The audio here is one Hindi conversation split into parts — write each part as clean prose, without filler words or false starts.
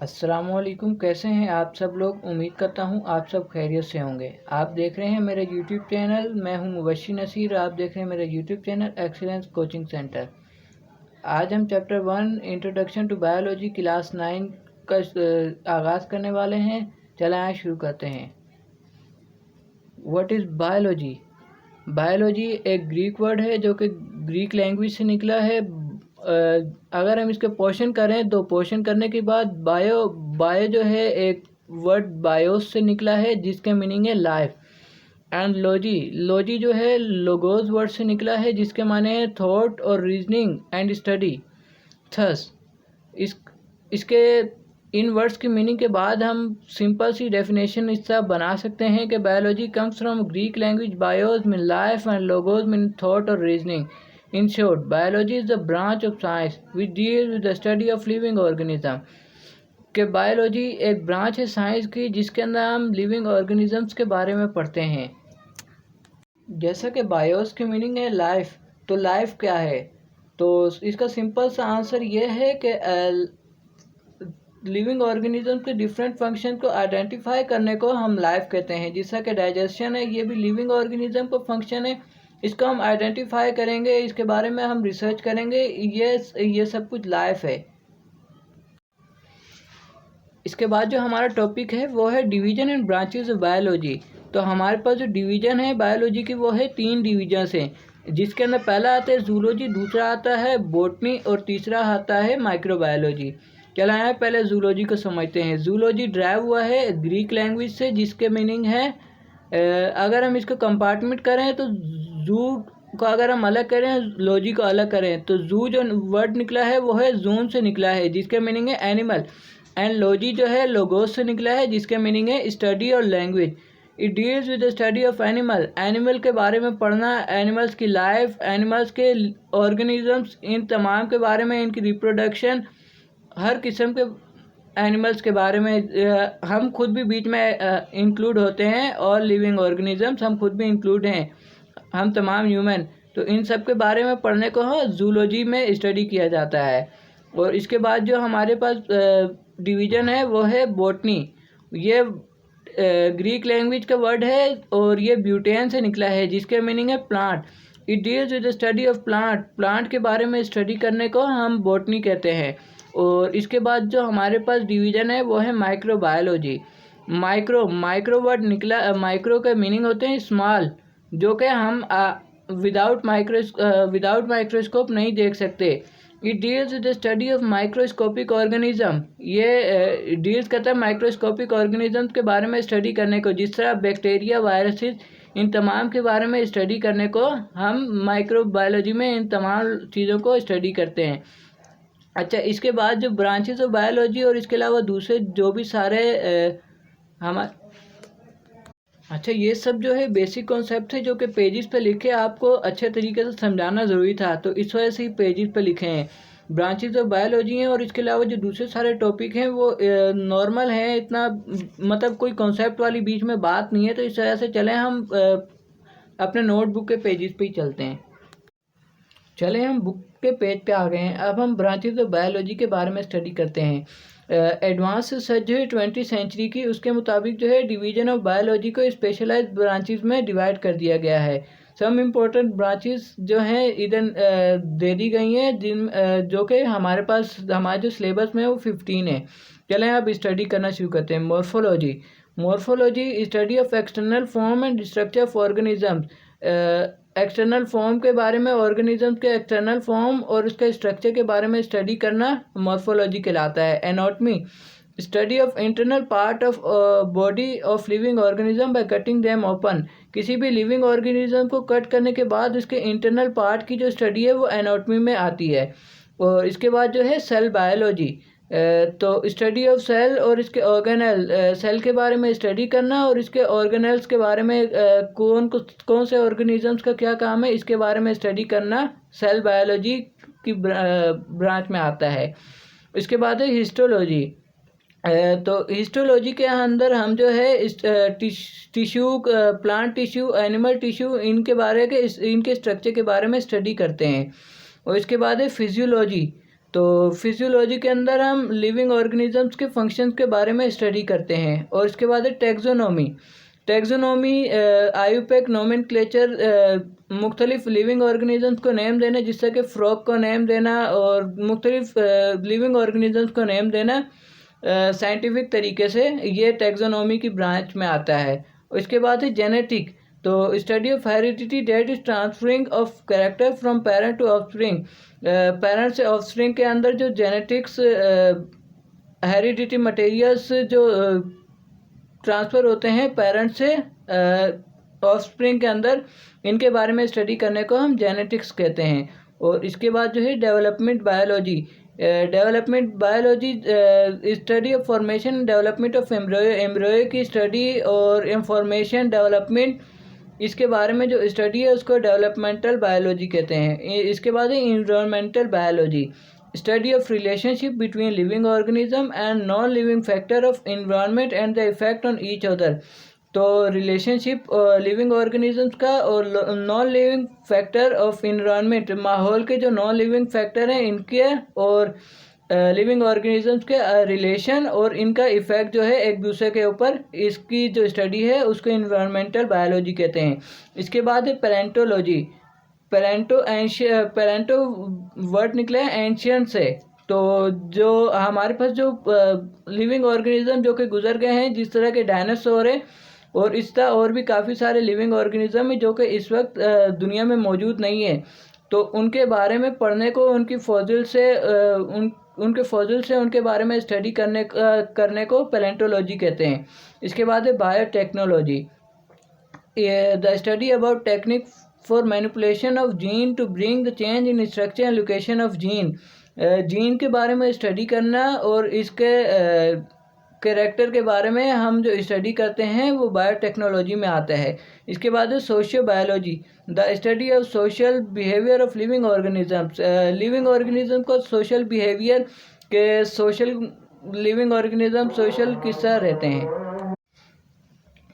अस्सलामुअलैकुम। कैसे हैं आप सब लोग। उम्मीद करता हूं आप सब खैरियत से होंगे। आप देख रहे हैं मेरा यूट्यूब चैनल। मैं हूं मुबश्शिर नसीर। आप देख रहे हैं मेरा YouTube channel excellence coaching centre. आज हम chapter 1 introduction to biology class 9 का आगाज़ करने वाले हैं। चलें आए शुरू करते हैं। What is biology. बायोलॉजी एक ग्रीक वर्ड है जो कि ग्रीक लैंग्वेज से निकला है। अगर हम इसके पोर्शन करें तो पोर्शन करने के बाद बायो जो है एक वर्ड बायोस से निकला है जिसके मीनिंग है लाइफ। एंड लॉजी जो है लोगोस वर्ड से निकला है जिसके माने है थॉट और रीजनिंग एंड स्टडी। थस इस इसके इन वर्ड्स की मीनिंग के बाद हम सिंपल सी डेफिनेशन इसका बना सकते हैं कि biology comes from Greek language BIOS mean life and logos mean thought और reasoning. In short, biology is the branch of science which deals with the study of living organism। कि बायोलॉजी एक ब्रांच है साइंस की जिसके अंदर हम लिविंग ऑर्गेनिजम्स के बारे में पढ़ते हैं। जैसा कि बायोस की मीनिंग है लाइफ, तो लाइफ क्या है। तो इसका सिंपल सा आंसर ये है कि लिविंग ऑर्गेनिज्म के डिफरेंट फंक्शन को आइडेंटिफाई करने को हम लाइफ कहते हैं। जैसा कि डाइजेशन है, ये भी लिविंग ऑर्गेनिज्म का फंक्शन है। इसको हम आइडेंटिफाई करेंगे, इसके बारे में हम रिसर्च करेंगे, ये सब कुछ लाइफ है। इसके बाद जो हमारा टॉपिक है वो है division and branches of biology. तो हमारे पास जो डिवीजन है बायोलॉजी की वो है 3 डिवीजन्स हैं, जिसके अंदर पहला आता है जूलॉजी, दूसरा आता है बॉटनी और तीसरा आता है माइक्रोबायोलॉजी। चला आए पहले जूलॉजी को समझते हैं। जूलॉजी ड्राइव हुआ है ग्रीक लैंग्वेज से जिसके मीनिंग है अगर हम इसको कंपार्टमेंट करें तो जू को अगर हम अलग करें, लॉजी को अलग करें, तो जू जो वर्ड निकला है वो है जून से निकला है जिसके मीनिंग है एनिमल। एंड लॉजी जो है लोगोस से निकला है जिसके मीनिंग है स्टडी और language. It deals with the study of animal के बारे में पढ़ना, एनिमल्स की लाइफ, एनिमल्स के ऑर्गेनिजम्स, इन तमाम के बारे में, इनकी रिप्रोडक्शन, हर किस्म के एनिमल्स के बारे में। हम खुद भी बीच में इंक्लूड होते हैं और लिविंग ऑर्गेनिजम्स हम खुद भी इंक्लूड हैं, हम तमाम ह्यूमन। तो इन सब के बारे में पढ़ने को जूलॉजी में स्टडी किया जाता है। और इसके बाद जो हमारे पास डिवीज़न है वो है बॉटनी। ये ग्रीक लैंग्वेज का वर्ड है और ये ब्यूटेन से निकला है जिसके मीनिंग है plant. It deals with the study of plant के बारे में स्टडी करने को हम बॉटनी कहते हैं। और इसके बाद जो हमारे पास डिवीज़न है वो है माइक्रोबायोलॉजी। माइक्रो वर्ड निकला, माइक्रो के मीनिंग होते हैं स्मॉल, जो कि हम विदाउट माइक्रोस्कोप नहीं देख सकते। It deals with the study of microscopic organism. ये डील्स करता है माइक्रोस्कोपिक ऑर्गेनिज्म के बारे में स्टडी करने को, जिस तरह बैक्टीरिया, वायरसेस, इन तमाम के बारे में स्टडी करने को हम माइक्रोबायोलॉजी में इन तमाम चीज़ों को स्टडी करते हैं। अच्छा, इसके बाद जो ब्रांचेस ऑफ बायोलॉजी और इसके अलावा दूसरे जो भी सारे अच्छा, ये सब जो है बेसिक कॉन्सेप्ट है जो कि पेजेस पे लिखे आपको अच्छे तरीके से समझाना ज़रूरी था, तो इस वजह से ही पेजेस पे लिखे हैं। ब्रांचेस ऑफ बायोलॉजी हैं और इसके अलावा जो दूसरे सारे टॉपिक हैं वो नॉर्मल हैं, इतना मतलब कोई कॉन्सेप्ट वाली बीच में बात नहीं है। तो इस वजह से चलें हम अपने नोटबुक के पेजेस पे ही चलते हैं। चले हम बुक के पेज पे आ गए हैं। अब हम ब्रांचेस ऑफ बायोलॉजी के बारे में स्टडी करते हैं। एडवांस रिसर्च जो है 20वीं सेंचुरी की, उसके मुताबिक जो है डिवीजन ऑफ बायोलॉजी को स्पेशलाइज ब्रांचेस में डिवाइड कर दिया गया है। सम इम्पोर्टेंट ब्रांचेस जो हैं इधर दे दी गई हैं, जिन जो कि हमारे पास हमारे जो सिलेबस में है वो 15 है। चलें अब स्टडी करना शुरू करते हैं। Morphology study of external form and structure of organism. External form के बारे में, ऑर्गेनिज्म के एक्सटर्नल फॉर्म और उसके स्ट्रक्चर के बारे में स्टडी करना मॉर्फोलॉजी कहलाता है। Anatomy study of internal part of body of living organism by cutting them open. किसी भी लिविंग ऑर्गेनिज्म को कट करने के बाद उसके इंटरनल पार्ट की जो स्टडी है वो एनाटॉमी में आती है। और इसके बाद जो है सेल बायोलॉजी, तो स्टडी ऑफ सेल और इसके ऑर्गेनल, सेल के बारे में स्टडी करना और इसके ऑर्गेनल्स के बारे में कौन से ऑर्गेनिजम्स का क्या काम है इसके बारे में स्टडी करना सेल बायोलॉजी की ब्रांच में आता है। इसके बाद है हिस्टोलॉजी। तो हिस्टोलॉजी के अंदर हम जो है tissue, plant tissue, animal tissue, इनके स्ट्रक्चर के बारे में स्टडी करते हैं। और इसके बाद है फिजियोलॉजी। तो फिजियोलॉजी के अंदर हम लिविंग ऑर्गेनिजम्स के फंक्शंस के बारे में स्टडी करते हैं। और इसके बाद है टैक्सोनॉमी। टैक्सोनॉमी आयुपेक नोमेनक्लेचर, मुख्तलिफ लिविंग ऑर्गेनिजम्स को नेम देना, जिससे कि फ्रॉग को नेम देना और मुख्तलिफ लिविंग ऑर्गेनिजम्स को नेम देना साइंटिफिक तरीके से, ये टैक्सोनॉमी की ब्रांच में आता है। इसके बाद है जेनेटिक। तो study of heredity that is transferring of character from parent to offspring. Parent से ऑफस्प्रिंग के अंदर जो जेनेटिक्स हेरिडिटी मटेरियल्स जो ट्रांसफ़र होते हैं पेरेंट से ऑफस्प्रिंग के अंदर, इनके बारे में स्टडी करने को हम जेनेटिक्स कहते हैं। और इसके बाद जो है development biology. Development biology study of formation development of embryo की स्टडी और इंफॉर्मेशन डेवलपमेंट, इसके बारे में जो स्टडी है उसको डेवलपमेंटल बायोलॉजी कहते हैं। इसके बाद है environmental biology. Study of relationship between living organism and non living factor of environment and the effect on each other. तो रिलेशनशिप लिविंग ऑर्गेनिजम्स का और non living factor of environment, माहौल के जो नॉन लिविंग फैक्टर हैं इनके और लिविंग ऑर्गेनिजम्स के रिलेशन और इनका इफेक्ट जो है एक दूसरे के ऊपर, इसकी जो स्टडी है उसको इन्वायरमेंटल बायोलॉजी कहते हैं। इसके बाद है पैलेंटोलॉजी। पैलेंटो वर्ड निकला है एंशियंट से। तो जो हमारे पास जो लिविंग ऑर्गेनिज्म जो कि गुजर गए हैं, जिस तरह के डायनासोर है और इस तरह और भी काफ़ी सारे लिविंग ऑर्गेनिज्म है जो कि इस वक्त दुनिया में मौजूद नहीं है, तो उनके बारे में पढ़ने को, उनकी फॉसिल से उनके फॉसिल से उनके बारे में स्टडी करने को पैलेंटोलॉजी कहते हैं। इसके बाद है biotechnology. The study about technique for manipulation of gene to bring the change in structure and location of gene. Gene के बारे में स्टडी करना और इसके कैरेक्टर के बारे में हम जो स्टडी करते हैं वो बायोटेक्नोलॉजी में आता है। इसके बाद है socio biology. The study of social behaviour of living organisms. Living organism को सोशल बिहेवियर के लिविंग ऑर्गेनिज्म सोशल किस तरह रहते हैं।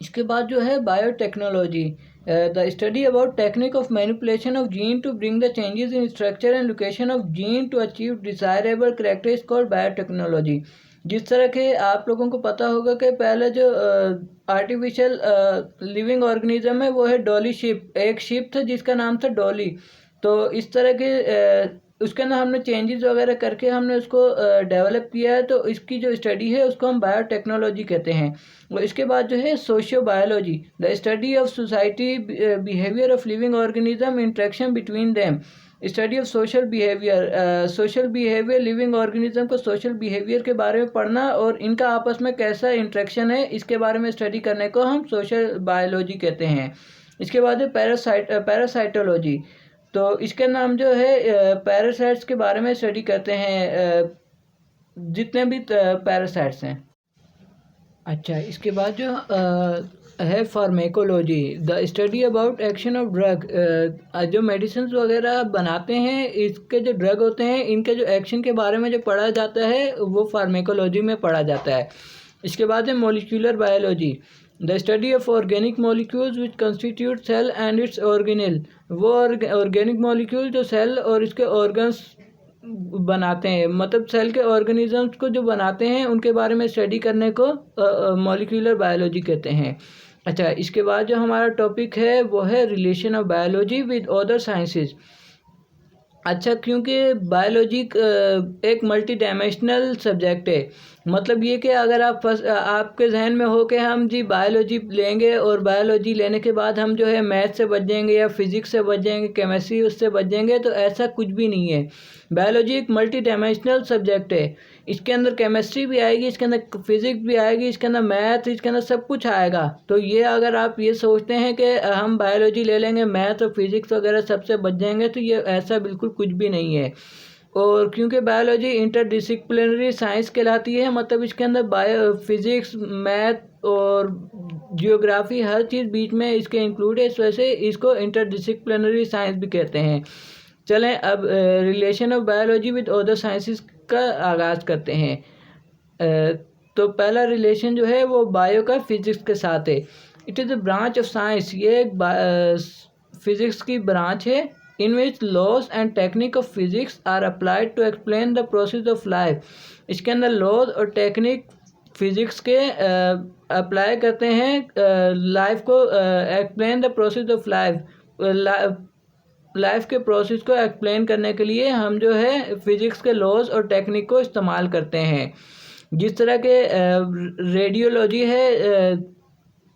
इसके बाद जो है biotechnology. The study about technique of manipulation of gene to bring the changes in structure and location of gene to achieve desirable character is called biotechnology. जिस तरह के आप लोगों को पता होगा कि पहले जो आर्टिफिशियल लिविंग ऑर्गेनिज्म है वो है डॉली शिप। एक शिप था जिसका नाम था डॉली। तो इस तरह के उसके अंदर हमने चेंजेस वगैरह करके हमने उसको डेवलप किया है, तो इसकी जो स्टडी है उसको हम बायोटेक्नोलॉजी कहते हैं। और इसके बाद जो है socio biology. The study of society behaviour of living organism interaction between them. Study of social behaviour living organism को सोशल बिहेवियर के बारे में पढ़ना और इनका आपस में कैसा इंटरेक्शन है, इसके बारे में स्टडी करने को हम सोशल बायोलॉजी कहते हैं। इसके बाद है पैरासाइटोलॉजी। तो इसके नाम जो है पैरासाइट्स के बारे में स्टडी करते हैं, जितने भी पैरासाइट्स हैं। अच्छा, इसके बाद जो है pharmacology. The study about action of drug. जो मेडिसिन वगैरह बनाते हैं, इसके जो ड्रग होते हैं इनके जो एक्शन के बारे में जो पढ़ा जाता है वो फार्मेकोलॉजी में पढ़ा जाता है। इसके बाद है molecular biology. The study of organic molecules which constitute cell and its organelle. वो ऑर्गेनिक मॉलिक्यूल जो सेल और इसके ऑर्गन्स बनाते हैं, मतलब सेल के ऑर्गेनिजम्स को जो बनाते हैं उनके बारे में स्टडी करने को मॉलिक्यूलर बायोलॉजी कहते हैं। अच्छा, इसके बाद जो हमारा टॉपिक है वो है relation of biology with other sciences. अच्छा, क्योंकि बायोलॉजी एक मल्टी डायमेंशनल सब्जेक्ट है। मतलब ये कि अगर आपके जहन में हो कि हम जी बायोलॉजी लेंगे और बायोलॉजी लेने के बाद हम जो है मैथ से बच जाएंगे या फिज़िक्स से बच जाएंगे, केमिस्ट्री उससे बच जाएंगे, तो ऐसा कुछ भी नहीं है। बायोलॉजी एक मल्टी डायमेंशनल सब्जेक्ट है। इसके अंदर केमिस्ट्री भी आएगी, इसके अंदर फिज़िक्स भी आएगी, इसके अंदर मैथ, इसके अंदर सब कुछ आएगा। तो ये अगर आप ये सोचते हैं कि हम बायोलॉजी ले लेंगे, मैथ और फिज़िक्स वगैरह सबसे बच जाएंगे, तो ये ऐसा बिल्कुल कुछ भी नहीं है। और क्योंकि बायोलॉजी इंटरडिसिप्लिनरी साइंस कहलाती है, मतलब इसके अंदर फिज़िक्स, मैथ और जियोग्राफी हर चीज़ बीच में इसके इंक्लूड है, इस वजह से इसको इंटरडिसिप्लिनरी साइंस भी कहते हैं। चलें अब relation of biology with other sciences का आगाज़ करते हैं। तो पहला रिलेशन जो है वो बायो का फिज़िक्स के साथ है। It is a branch of science. ये एक फिज़िक्स की ब्रांच है in which laws and technique of physics are applied to explain the process of life। इसके अंदर लॉज और टेक्निक फिजिक्स के अप्लाई करते हैं लाइफ को explain the process of life के प्रोसेस को एक्सप्लेन करने के लिए हम जो है फिजिक्स के लॉज और टेक्निक को इस्तेमाल करते हैं। जिस तरह के रेडियोलॉजी है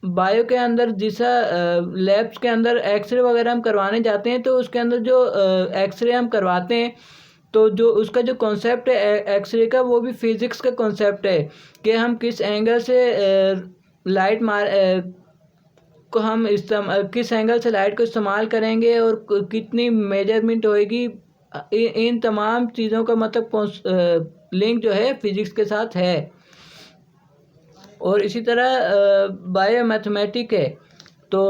बायो के अंदर, जैसा लैब्स के अंदर एक्सरे वगैरह हम करवाने जाते हैं तो उसके अंदर जो एक्सरे हम करवाते हैं तो जो उसका जो कॉन्सेप्ट है एक्सरे का वो भी फिज़िक्स का कॉन्सेप्ट है कि हम किस एंगल से लाइट को हम किस एंगल से लाइट को इस्तेमाल करेंगे और कितनी मेजरमेंट होएगी। इन तमाम चीज़ों का मतलब लिंक जो है फिज़िक्स के साथ है। और इसी तरह बायो मैथमेटिक है तो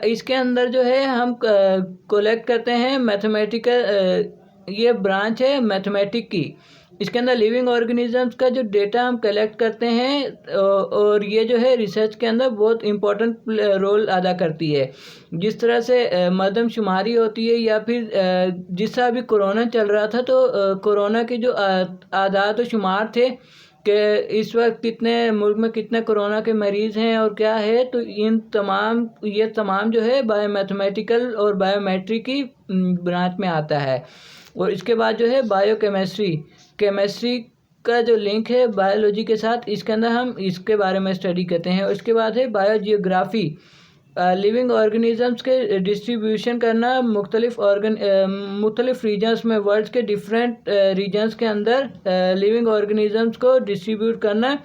इसके अंदर जो है हम कलेक्ट करते हैं मैथमेटिकल, ये ब्रांच है मैथमेटिक की। इसके अंदर लिविंग ऑर्गेनिजम्स का जो डेटा हम कलेक्ट करते हैं और ये जो है रिसर्च के अंदर बहुत इम्पोर्टेंट रोल अदा करती है। जिस तरह से मरदमशुमारी होती है या फिर जिस तरह अभी कोरोना चल रहा था तो कोरोना के जो आदाद व शुमार थे कि इस वक्त कितने मुल्क में कितने कोरोना के मरीज़ हैं और क्या है, तो ये तमाम जो है बायोमैथमेटिकल और बायोमेट्रिक की ब्रांच में आता है। और इसके बाद जो है केमिस्ट्री का जो लिंक है बायोलॉजी के साथ, इसके अंदर हम इसके बारे में स्टडी करते हैं। और इसके बाद है बायोजियोग्राफी, लिविंग ऑर्गेनिजम्स के डिस्ट्रीब्यूशन करना मुख्तलिफ रीजन्स में, वर्ल्ड के डिफरेंट रीजन्स के अंदर लिविंग ऑर्गेनिजम्स को डिस्ट्रीब्यूट करना,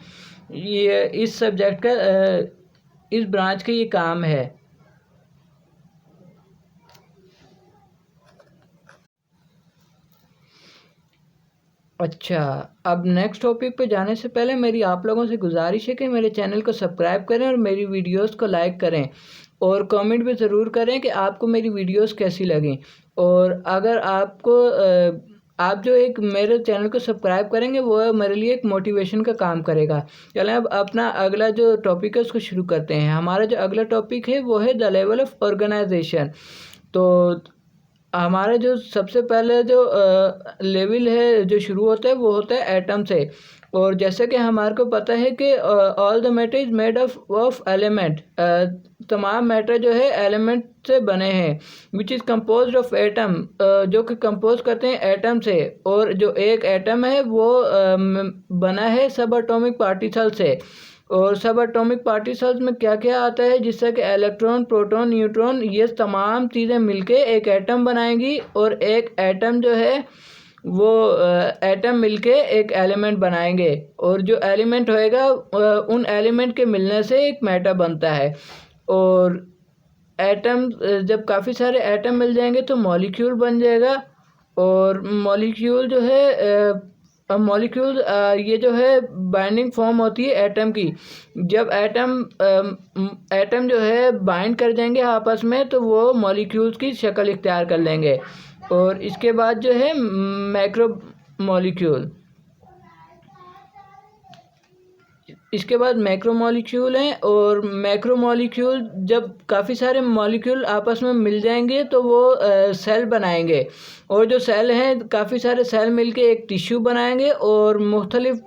ये इस सब्जेक्ट का इस ब्रांच का ये काम है। अच्छा, अब नेक्स्ट टॉपिक पे जाने से पहले मेरी आप लोगों से गुजारिश है कि मेरे चैनल को सब्सक्राइब करें और मेरी वीडियोस को लाइक करें और कमेंट भी ज़रूर करें कि आपको मेरी वीडियोस कैसी लगें। और अगर आप जो एक मेरे चैनल को सब्सक्राइब करेंगे वो मेरे लिए एक मोटिवेशन का काम करेगा। चलें अब अपना अगला जो टॉपिक है उसको शुरू करते हैं। हमारा जो अगला टॉपिक है वो है द लेवल ऑफ ऑर्गेनाइजेशन। तो हमारे जो सबसे पहले जो लेवल है जो शुरू होता है वो होता है एटम से। और जैसे कि हमारे को पता है कि all the matter is made of element, तमाम मैटर जो है एलिमेंट से बने हैं, which is composed of atom, जो कि कंपोज करते हैं एटम से। और जो एक एटम है वो बना है सब एटॉमिक पार्टिकल से। और सब एटॉमिक पार्टिकल्स में क्या क्या आता है, जिससे कि इलेक्ट्रॉन, प्रोटॉन, न्यूट्रॉन, ये तमाम चीज़ें मिलके एक एटम बनाएंगी। और एक एटम जो है वो एटम मिलके एक एलिमेंट बनाएंगे। और जो एलिमेंट होएगा उन एलिमेंट के मिलने से एक मैटर बनता है। और एटम, जब काफ़ी सारे एटम मिल जाएंगे तो मॉलिक्यूल बन जाएगा। और मॉलिक्यूल जो है मॉलिक्यूल ये जो है बाइंडिंग फॉर्म होती है एटम की। जब एटम जो है बाइंड कर जाएंगे आपस में तो वो मॉलिक्यूल्स की शक्ल इख्तियार कर लेंगे। और इसके बाद जो है मैक्रो मॉलिक्यूल, इसके बाद मैक्रो मॉलिक्यूल हैं। और मैक्रो मॉलिक्यूल जब काफ़ी सारे मॉलिक्यूल आपस में मिल जाएंगे तो वो सेल बनाएंगे। और जो सेल हैं, काफ़ी सारे सेल मिलके एक टिश्यू बनाएंगे। और मुख्तलिफ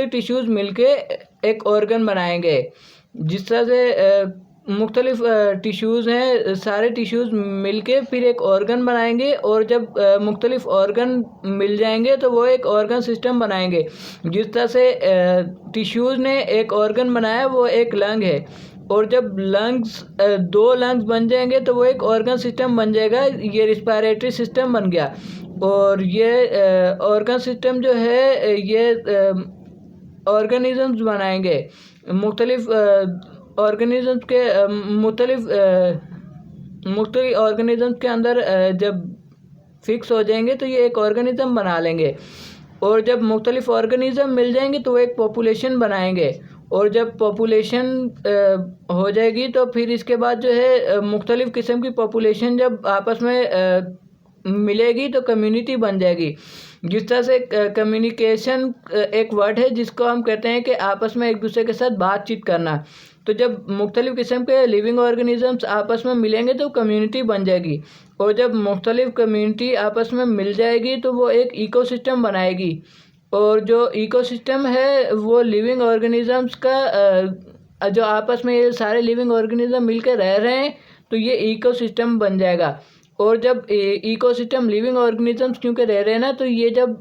टिश्यूज़ मिलके एक ऑर्गन बनाएंगे। जिस तरह से मुख्तलिफ टिश्यूज़ हैं, सारे टिश्यूज़ मिलके फिर एक ऑर्गन बनाएंगे। और जब मुख्तलिफ ऑर्गन मिल जाएंगे तो वो एक ऑर्गन सिस्टम बनाएंगे। जिस तरह से टिश्यूज़ ने एक ऑर्गन बनाया वो एक लंग है। और जब दो लंग्स बन जाएंगे तो वो एक ऑर्गन सिस्टम बन जाएगा, ये रिस्पायरेटरी सिस्टम बन गया। और ये ऑर्गन सिस्टम जो है ये ऑर्गेनिजम्स बनाएंगे। मुख्तलिफ ऑर्गेनिजम्स के मुख्तलिफ ऑर्गेनिजम्स के अंदर जब फिक्स हो जाएंगे तो ये एक ऑर्गेनिज्म बना लेंगे। और जब मुख्तलिफ ऑर्गेनिज्म मिल जाएंगे तो वो एक पॉपुलेशन बनाएंगे। और जब पॉपुलेशन हो जाएगी तो फिर इसके बाद जो है मुख्तलिफ किस्म की पॉपुलेशन जब आपस में मिलेगी तो कम्युनिटी बन जाएगी। जिस तरह से कम्युनिकेशन एक वर्ड है जिसको हम कहते हैं कि आपस में एक दूसरे के साथ बातचीत करना। तो जब मुख्तलिफ़ किस्म के लिविंग ऑर्गेनिज़म्स आपस में मिलेंगे तो कम्युनिटी बन जाएगी, और जब मुख्तलिफ़ कम्युनिटी आपस में मिल जाएगी तो वो एक इकोसिस्टम बनाएगी। और जो इकोसिस्टम है वो लिविंग ऑर्गेनिज़म्स का जो आपस में ये सारे लिविंग ऑर्गेनिज़म मिलकर रह रहे हैं तो ये इकोसिस्टम बन जाएगा। और जब इकोसिस्टम लिविंग ऑर्गेनिज़म्स क्योंकि रह रहे हैं ना, तो ये जब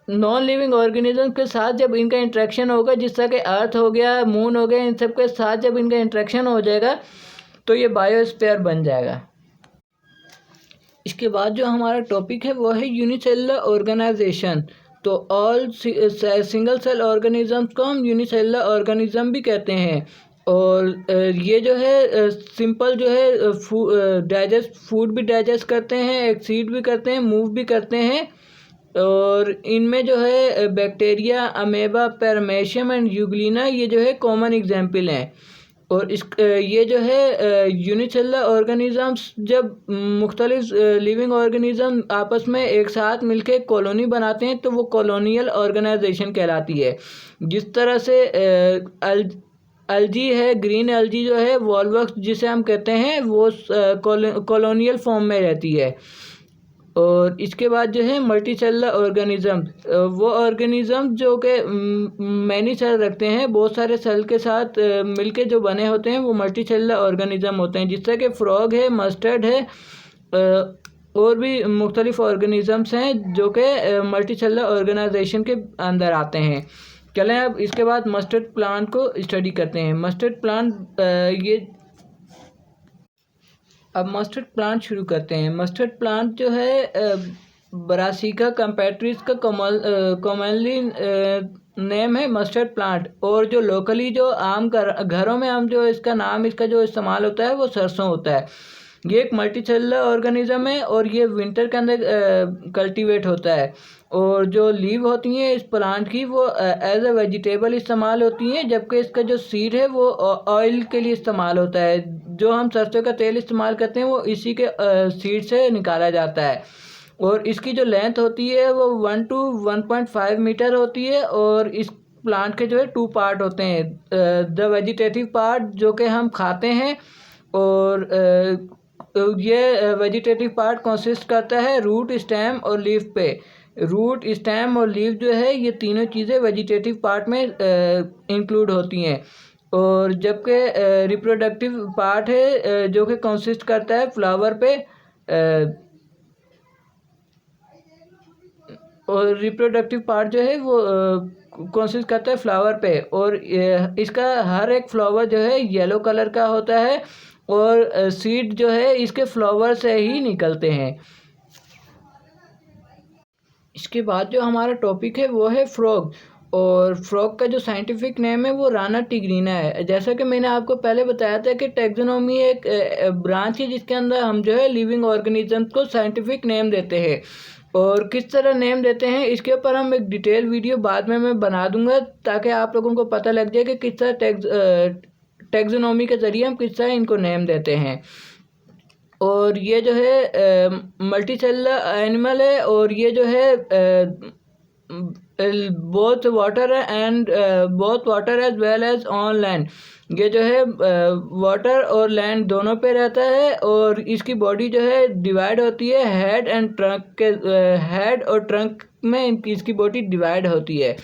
नॉन लिविंग ऑर्गेनिज्म के साथ जब इनका इंटरेक्शन होगा, जिस तरह के अर्थ हो गया, मून हो गया, इन सब के साथ जब इनका इंटरेक्शन हो जाएगा तो ये बायोस्फीयर बन जाएगा। इसके बाद जो हमारा टॉपिक है वो है यूनिसेलुलर ऑर्गेनाइजेशन। तो ऑल सिंगल सेल ऑर्गेनिजम्स को हम यूनिसेलुलर ऑर्गेनिज्म भी कहते हैं। और ये जो है सिंपल जो है डाइजेस्ट फूड भी डाइजेस्ट करते हैं, एक्सीड भी करते हैं, मूव भी करते हैं। और इनमें जो है bacteria, amoeba, paramecium and Euglena ये जो है कॉमन एग्जाम्पल हैं। और ये जो है यूनिसेलुलर ऑर्गेनिजम्स जब मुख्तलिफ लिविंग ऑर्गेनिज्म आपस में एक साथ मिलके कॉलोनी बनाते हैं तो वो कॉलोनियल ऑर्गेनाइजेशन कहलाती है। जिस तरह से एल्जी है, ग्रीन एल्जी जो है वॉल्वक्स जिसे हम कहते हैं, वो कॉलोनियल फॉर्म में रहती है। और इसके बाद जो है मल्टी सेलुलर ऑर्गेनिज्म, वो ऑर्गेनिज्म जो कि मैनी सेल रखते हैं, बहुत सारे सेल के साथ मिलके जो बने होते हैं वो मल्टी सेलुलर ऑर्गेनिज्म होते हैं। जिस तरह के फ्रॉग है, मस्टर्ड है, और भी मुख्तलिफ ऑर्गेनिजम्स हैं जो कि मल्टी सेलुलर ऑर्गेनाइजेशन के अंदर आते हैं। चलें अब इसके बाद मस्टर्ड प्लांट को स्टडी करते हैं। मस्टर्ड प्लांट अब मस्टर्ड प्लांट शुरू करते हैं। मस्टर्ड प्लांट जो है ब्रासिका कैम्पेट्रिस का कॉमनली नेम है मस्टर्ड प्लांट। और जो लोकली जो आम घरों में हम जो इसका जो इस्तेमाल होता है वो सरसों होता है। ये एक मल्टी सेलुलर ऑर्गेनिज्म है और ये विंटर के अंदर कल्टीवेट होता है। और जो लीव होती हैं इस प्लांट की वो एज ए वेजिटेबल इस्तेमाल होती हैं, जबकि इसका जो सीड है वो ऑयल के लिए इस्तेमाल होता है। जो हम सरसों का तेल इस्तेमाल करते हैं वो इसी के सीड से निकाला जाता है। और इसकी जो लेंथ होती है वो 1 to 1.5 मीटर होती है। और इस प्लांट के जो है 2 पार्ट होते हैं, द वेजिटेटिव पार्ट जो कि हम खाते हैं, और ये वेजिटेटिव पार्ट कंसिस्ट करता है रूट, स्टेम और लीफ पे। रूट, स्टेम और लीफ जो है ये तीनों चीज़ें वेजिटेटिव पार्ट में इंक्लूड होती हैं। और जबकि रिप्रोडक्टिव पार्ट है जो कि कंसिस्ट करता है फ्लावर पे, और रिप्रोडक्टिव पार्ट जो है वो कंसिस्ट करता है फ्लावर पे। और इसका हर एक फ्लावर जो है येलो कलर का होता है, और सीड जो है इसके फ्लावर से ही निकलते हैं। इसके बाद जो हमारा टॉपिक है वो है फ्रॉग। और फ्रॉग का जो साइंटिफिक नेम है वो राना टिग्रीना है। जैसा कि मैंने आपको पहले बताया था कि टैक्सोनॉमी एक ब्रांच है जिसके अंदर हम जो है लिविंग ऑर्गेनिजम्स को साइंटिफिक नेम देते हैं। और किस तरह नेम देते हैं इसके ऊपर हम एक डिटेल वीडियो बाद में मैं बना दूंगा, ताकि आप लोगों को पता लग जाए कि किस तरह टैक्सोनॉमी के ज़रिए हम किस तरह इनको नेम देते हैं। और ये जो है मल्टी सेलुलर एनिमल है, और ये जो है both water as well as on land. ये जो है वाटर और लैंड दोनों पे रहता है। और इसकी बॉडी जो है डिवाइड होती है हेड एंड ट्रंक के, हेड और ट्रंक में इसकी बॉडी डिवाइड होती है।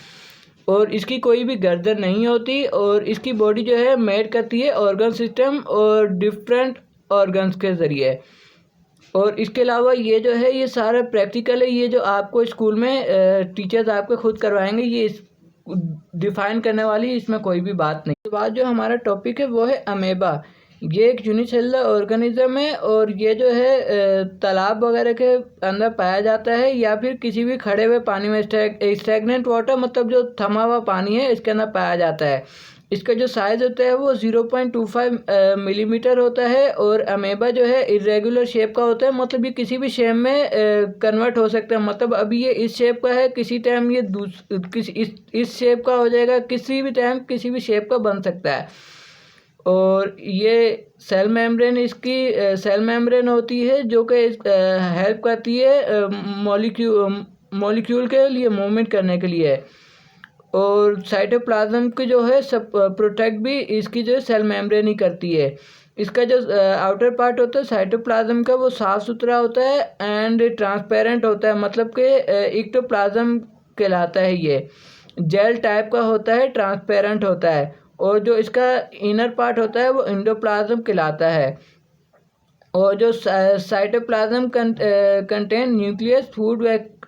और इसकी कोई भी गर्दन नहीं होती। और इसकी बॉडी जो है मेड करती है ऑर्गन सिस्टम और डिफरेंट ऑर्गन्स के ज़रिए। और इसके अलावा ये जो है ये सारा प्रैक्टिकल है, ये जो आपको स्कूल में टीचर्स आपको खुद करवाएंगे, ये डिफाइन करने वाली इसमें कोई भी बात नहीं। तो बाद जो हमारा टॉपिक है वो है अमेबा। ये एक यूनिसेलुलर ऑर्गेनिज्म है, और ये जो है तालाब वगैरह के अंदर पाया जाता है, या फिर किसी भी खड़े हुए पानी में, स्टैग्नेंट वाटर मतलब जो थमा हुआ पानी है इसके अंदर पाया जाता है। इसका जो साइज़ होता है वो 0.25 मिलीमीटर होता है। और अमेबा जो है इरेगुलर शेप का होता है, मतलब ये किसी भी शेप में कन्वर्ट हो सकता है। मतलब अभी ये इस शेप का है, किसी टाइम ये इस शेप का हो जाएगा, किसी भी टाइम किसी भी शेप का बन सकता है। और ये सेल मेम्ब्रेन इसकी सेल मेम्ब्रेन होती है जो कि हेल्प करती है मॉलिक्यूल के लिए मूवमेंट करने के लिए। और साइटोप्लाज्म के जो है सब प्रोटेक्ट भी इसकी जो है सेल मेम्ब्रेन ही करती है। इसका जो आउटर पार्ट होता है साइटोप्लाज्म का वो साफ़ सुथरा होता है एंड ट्रांसपेरेंट होता है, मतलब कि इक्टोप्लाज्म कहलाता है। ये जेल टाइप का होता है, ट्रांसपेरेंट होता है। और जो इसका इनर पार्ट होता है वो एंडोप्लाज्म कहलाता है। और जो cytoplasm contain nucleus, food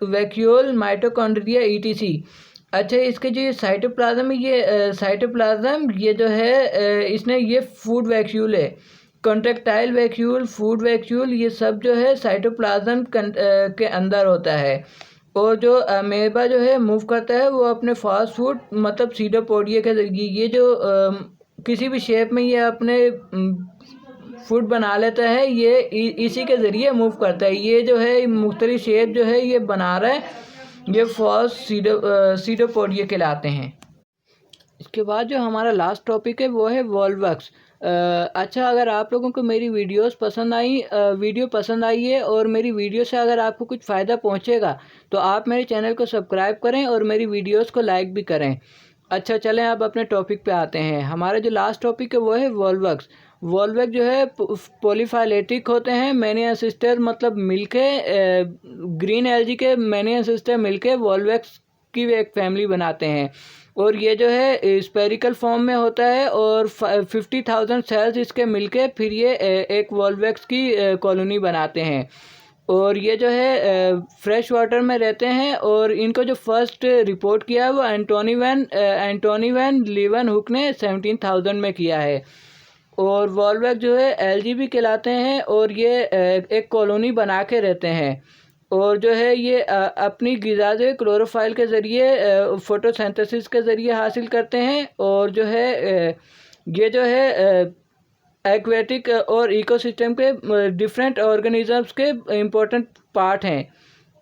vacuole, mitochondria etc. अच्छा, इसके जो साइटोप्लाज्म है, ये साइटोप्लाज्म ये जो है इसने ये फूड वैक्यूल है, कॉन्ट्रेक्टाइल वैक्यूल, फूड वैक्यूल, ये सब जो है साइटोप्लाज्म के अंदर होता है। और जो अमेबा जो है मूव करता है वो अपने फास्ट फूड मतलब सीडोपोडिया के जरिए, ये जो किसी भी शेप में ये अपने फूड बना लेता है, ये इसी के ज़रिए मूव करता है। ये जो है मुख्तलिफ शेप जो है ये बना रहा है, ये फॉस सीडोपोडिया कहलाते हैं। इसके बाद जो हमारा लास्ट टॉपिक है वो है वॉल्वक्स। अच्छा, अगर आप लोगों को मेरी वीडियो पसंद आई है और मेरी वीडियो से अगर आपको कुछ फ़ायदा पहुंचेगा तो आप मेरे चैनल को सब्सक्राइब करें और मेरी वीडियोस को लाइक भी करें। अच्छा, चलें अब अपने टॉपिक पे आते हैं। हमारा जो लास्ट टॉपिक है वो है वॉल्वक्स। वॉल्वक जो है पॉलीफाइलेटिक होते हैं, मैनी एंड सिस्टर मतलब मिलके ग्रीन एल्गी के मैनी एंड सिस्टर मिलके वॉल्वक्स की एक फैमिली बनाते हैं। और ये जो है स्पेरिकल फॉर्म में होता है और 50,000 सेल्स इसके मिलके फिर ये एक वॉल्वक्स की कॉलोनी बनाते हैं। और ये जो है फ्रेश वाटर में रहते हैं। और इनको जो फर्स्ट रिपोर्ट किया है वो एंटोनी वैन लीवनहुक ने 17,000 में किया है। और वॉल्वक जो है एलजीबी कहलाते हैं और ये एक कॉलोनी बना के रहते हैं। और जो है ये अपनी ग़िज़ा जो है क्लोरोफाइल के ज़रिए फोटोसिंथेसिस के ज़रिए हासिल करते हैं। और जो है ये जो है एक्वेटिक और इकोसिस्टम के डिफरेंट ऑर्गेनिजम्स के इम्पोर्टेंट पार्ट हैं।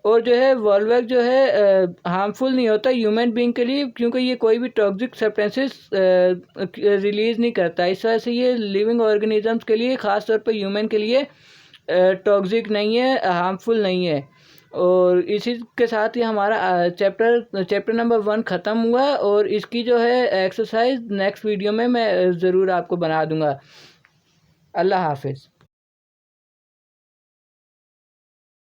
और जो है वॉल्वक जो है हार्मफुल नहीं होता ह्यूमन बीइंग के लिए, क्योंकि ये कोई भी टॉक्सिक सब्सटेंसेस रिलीज़ नहीं करता। इस वजह से ये लिविंग ऑर्गेनिजम्स के लिए, ख़ास तौर पर ह्यूमन के लिए टॉक्सिक नहीं है, हार्मफुल नहीं है। और इसी के साथ ही हमारा चैप्टर नंबर 1 ख़त्म हुआ। और इसकी जो है एक्सरसाइज नेक्स्ट वीडियो में मैं ज़रूर आपको बना दूँगा। अल्लाह हाफिज़।